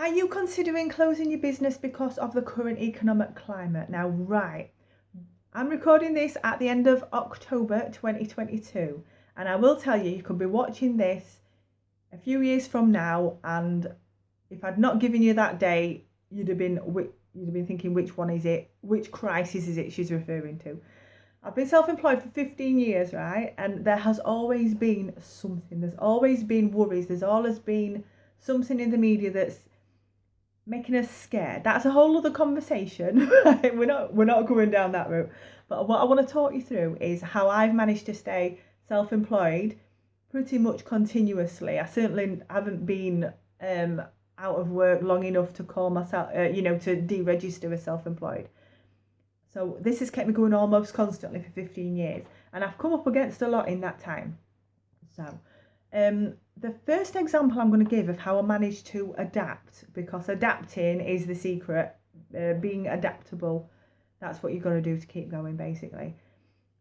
Are you considering closing your business because of the current economic climate? Now, right, I'm recording this at the end of October 2022, and I will tell you, you could be watching this a few years from now, and if I'd not given you that date, you'd have been thinking, which one is it? Which crisis is it she's referring to? I've been self-employed for 15 years, right? And there has always been something. There's always been worries. There's always been something in the media that's making us scared. That's a whole other conversation. Right? We're not going down that route. But what I want to talk you through is how I've managed to stay self-employed pretty much continuously. I certainly haven't been out of work long enough to call myself, to deregister as self-employed. So this has kept me going almost constantly for 15 years, and I've come up against a lot in that time. So the first example I'm going to give of how I managed to adapt, because adapting is the secret, being adaptable, that's what you've got to do to keep going, basically.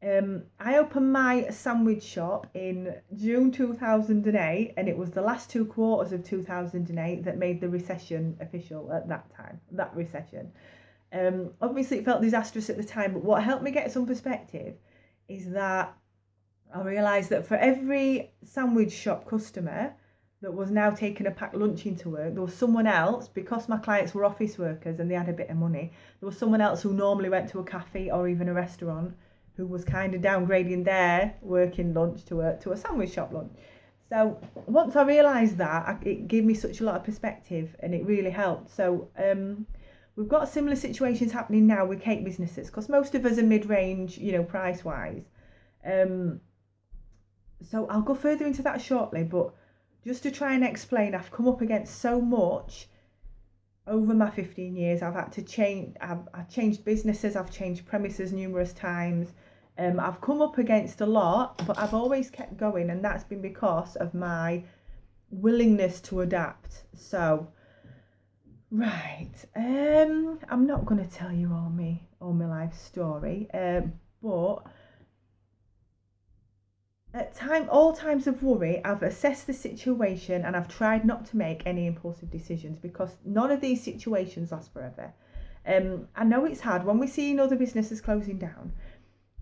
I opened my sandwich shop in June 2008, and it was the last 2 quarters of 2008 that made the recession official at that time, that recession. Obviously it felt disastrous at the time, but what helped me get some perspective is that I realised that for every sandwich shop customer that was now taking a packed lunch into work, there was someone else, because my clients were office workers and they had a bit of money, there was someone else who normally went to a cafe or even a restaurant who was kind of downgrading their working lunch to a sandwich shop lunch. So once I realised that, it gave me such a lot of perspective, and it really helped. So we've got similar situations happening now with cake businesses, because most of us are mid-range, price-wise. So I'll go further into that shortly, but just to try and explain, I've come up against so much over my 15 years. I've had to change, I've changed businesses, I've changed premises numerous times. I've come up against a lot, but I've always kept going, and that's been because of my willingness to adapt. So, right, I'm not going to tell you all my life story, but at all times of worry, I've assessed the situation and I've tried not to make any impulsive decisions, because none of these situations last forever. I know it's hard when we see other businesses closing down.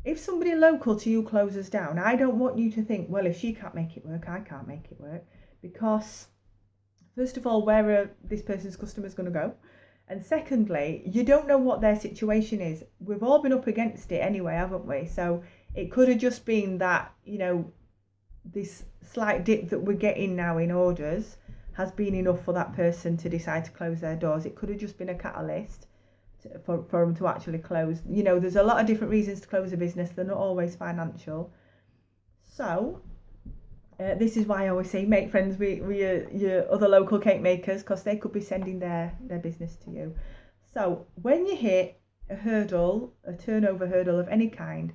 If somebody local to you closes down, I don't want you to think, well, if she can't make it work, I can't make it work. Because first of all, where are this person's customers going to go? And secondly, you don't know what their situation is. We've all been up against it anyway, haven't we? So it could have just been that, this slight dip that we're getting now in orders has been enough for that person to decide to close their doors. It could have just been a catalyst for them to actually close. There's a lot of different reasons to close a business. They're not always financial. So this is why I always say make friends with your other local cake makers, because they could be sending their business to you. So when you hit a turnover hurdle of any kind,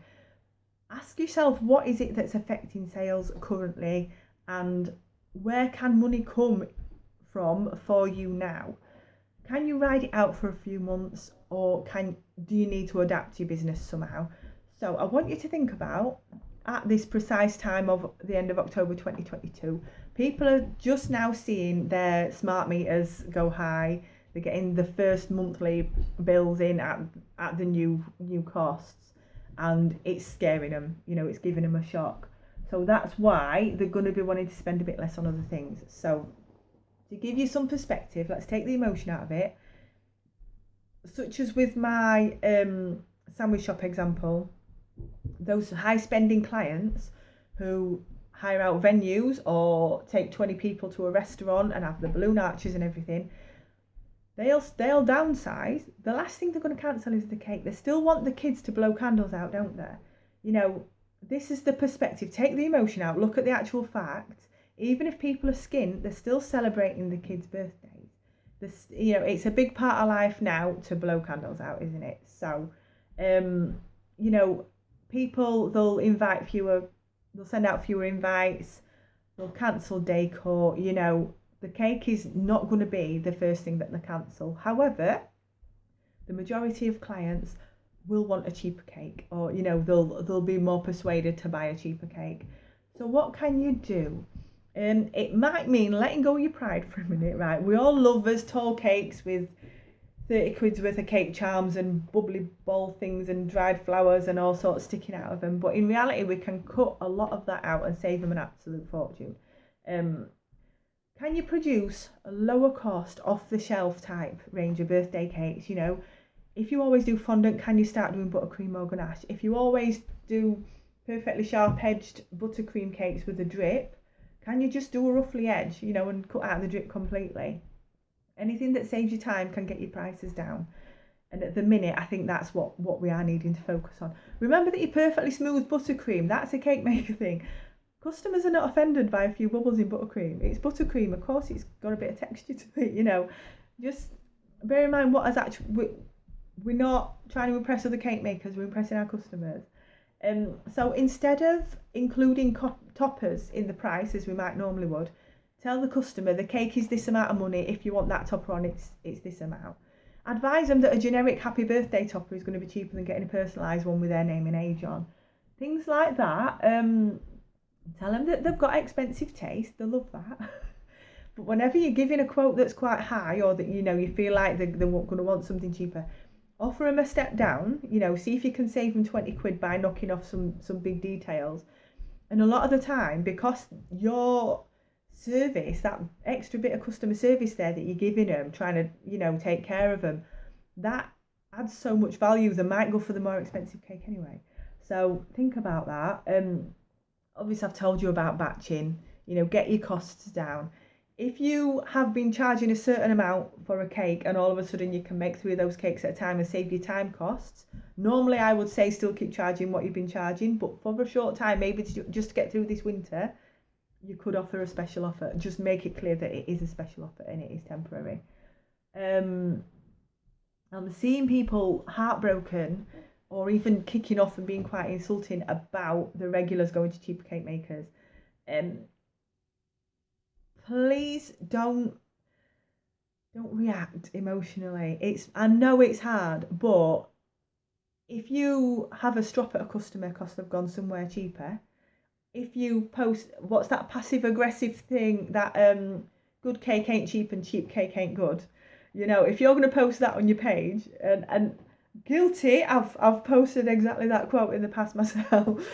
ask yourself, what is it that's affecting sales currently, and where can money come from for you now? Can you ride it out for a few months, or do you need to adapt your business somehow? So I want you to think about, at this precise time of the end of October 2022, people are just now seeing their smart meters go high. They're getting the first monthly bills in at the new costs, and it's scaring them. It's giving them a shock. So that's why they're going to be wanting to spend a bit less on other things. So to give you some perspective, let's take the emotion out of it. Such as with my sandwich shop example, those high spending clients who hire out venues or take 20 people to a restaurant and have the balloon arches and everything, they'll downsize. The last thing they're going to cancel is the cake. They still want the kids to blow candles out, don't they? This is the perspective. Take the emotion out, look at the actual facts. Even if people are skint, they're still celebrating the kids' birthdays. It's a big part of life now to blow candles out, isn't it? So, people, they'll send out fewer invites, they'll cancel decor. The cake is not going to be the first thing that they cancel. However, the majority of clients will want a cheaper cake, or they'll be more persuaded to buy a cheaper cake. So what can you do? It might mean letting go of your pride for a minute, right? We all love those tall cakes with 30 quid's worth of cake charms and bubbly ball things and dried flowers and all sorts sticking out of them. But in reality, we can cut a lot of that out and save them an absolute fortune. Can you produce a lower cost, off the shelf type range of birthday cakes? You know, if you always do fondant, can you start doing buttercream or ganache? If you always do perfectly sharp edged buttercream cakes with a drip, can you just do a roughly edge, you know, and cut out the drip completely? Anything that saves you time can get your prices down. And at the minute, I think that's what we are needing to focus on. Remember that your perfectly smooth buttercream, that's a cake maker thing. Customers are not offended by a few bubbles in buttercream. It's buttercream, of course it's got a bit of texture to it, you know. Just bear in mind what has actually, we're not trying to impress other cake makers, we're impressing our customers. So instead of including toppers in the price as we might normally would, tell the customer the cake is this amount of money. If you want that topper on, it's this amount. Advise them that a generic happy birthday topper is going to be cheaper than getting a personalised one with their name and age on. Things like that. Tell them that they've got expensive taste. They'll love that. But whenever you're giving a quote that's quite high, or that, you know, you feel like they're going to want something cheaper, offer them a step down. You know, see if you can save them 20 quid by knocking off some big details. And a lot of the time, because your service, that extra bit of customer service there that you're giving them, trying to, you know, take care of them, that adds so much value. They might go for the more expensive cake anyway. So think about that. Obviously I've told you about batching, you know, get your costs down. If you have been charging a certain amount for a cake and all of a sudden you can make 3 of those cakes at a time and save your time costs, normally I would say still keep charging what you've been charging, but for a short time, maybe just to get through this winter, you could offer a special offer. Just make it clear that it is a special offer and it is temporary. I'm seeing people heartbroken or even kicking off and being quite insulting about the regulars going to cheaper cake makers. Please don't react emotionally. I know it's hard, but if you have a strop at a customer because they've gone somewhere cheaper, if you post, what's that passive aggressive thing that good cake ain't cheap and cheap cake ain't good, you know, if you're going to post that on your page, and guilty, I've posted exactly that quote in the past myself.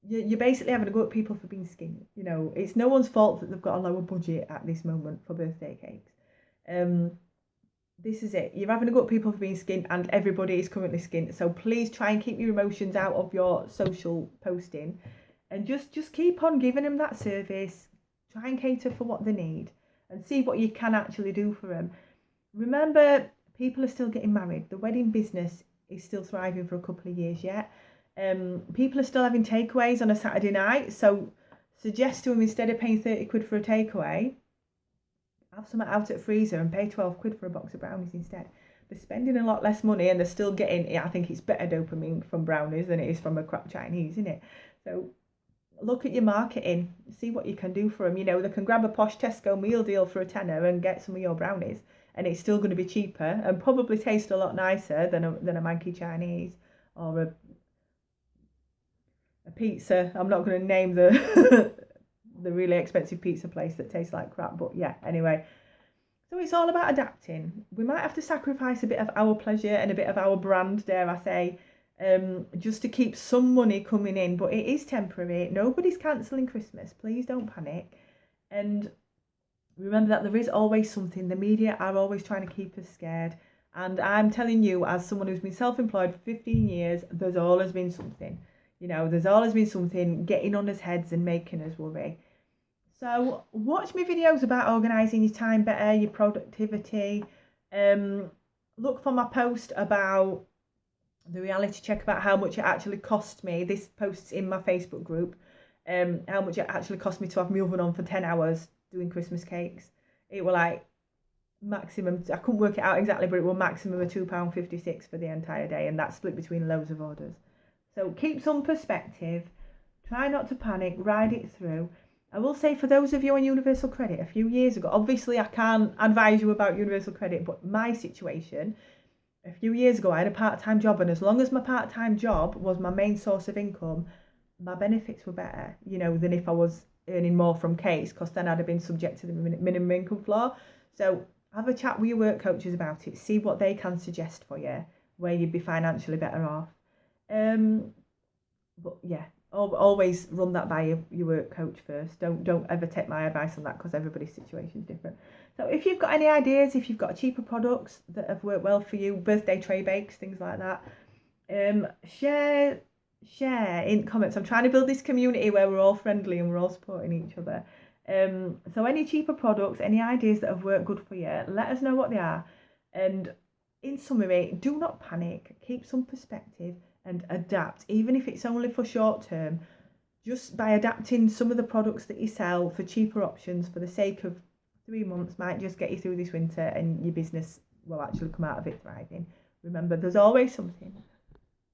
You're basically having a go at people for being skint. You know, it's no one's fault that they've got a lower budget at this moment for birthday cakes. This is it. You're having a go at people for being skint, and everybody is currently skint. So please try and keep your emotions out of your social posting, and just keep on giving them that service. Try and cater for what they need, and see what you can actually do for them. Remember, people are still getting married. The wedding business is still thriving for a couple of years yet. People are still having takeaways on a Saturday night. So suggest to them, instead of paying 30 quid for a takeaway, have some out at freezer and pay 12 quid for a box of brownies instead. They're spending a lot less money and they're still getting, I think it's better dopamine from brownies than it is from a crap Chinese, isn't it? So look at your marketing, see what you can do for them. You know, they can grab a posh Tesco meal deal for a tenner and get some of your brownies, and it's still going to be cheaper and probably taste a lot nicer than a manky Chinese or a pizza. I'm not going to name the the really expensive pizza place that tastes like crap, but yeah, anyway. So it's all about adapting. We might have to sacrifice a bit of our pleasure and a bit of our brand, dare I say, just to keep some money coming in, but it is temporary. Nobody's cancelling Christmas. Please don't panic. And remember that there is always something. The media are always trying to keep us scared. And I'm telling you, as someone who's been self-employed for 15 years, there's always been something. You know, there's always been something getting on us heads and making us worry. So watch my videos about organising your time better, your productivity. Look for my post about the reality check about how much it actually cost me. This post's in my Facebook group. How much it actually cost me to have moving on for 10 hours doing Christmas cakes. It were like maximum, I couldn't work it out exactly, but it were maximum of £2.56 for the entire day, and that's split between loads of orders. So keep some perspective, try not to panic, ride it through. I will say, for those of you on Universal Credit a few years ago, obviously I can't advise you about Universal Credit, but my situation, a few years ago I had a part-time job, and as long as my part-time job was my main source of income, my benefits were better, you know, than if I was earning more from case, because then I'd have been subject to the minimum income floor. So have a chat with your work coaches about it, see what they can suggest for you, where you'd be financially better off. But yeah, always run that by your work coach first. Don't ever take my advice on that, because everybody's situation is different. So if you've got any ideas, if you've got cheaper products that have worked well for you, birthday tray bakes, things like that, share in comments. I'm trying to build this community where we're all friendly and we're all supporting each other. So any cheaper products, any ideas that have worked good for you, let us know what they are. And in summary, do not panic, keep some perspective and adapt, even if it's only for short term. Just by adapting some of the products that you sell for cheaper options for the sake of 3 months might just get you through this winter, and your business will actually come out of it thriving. Remember, there's always something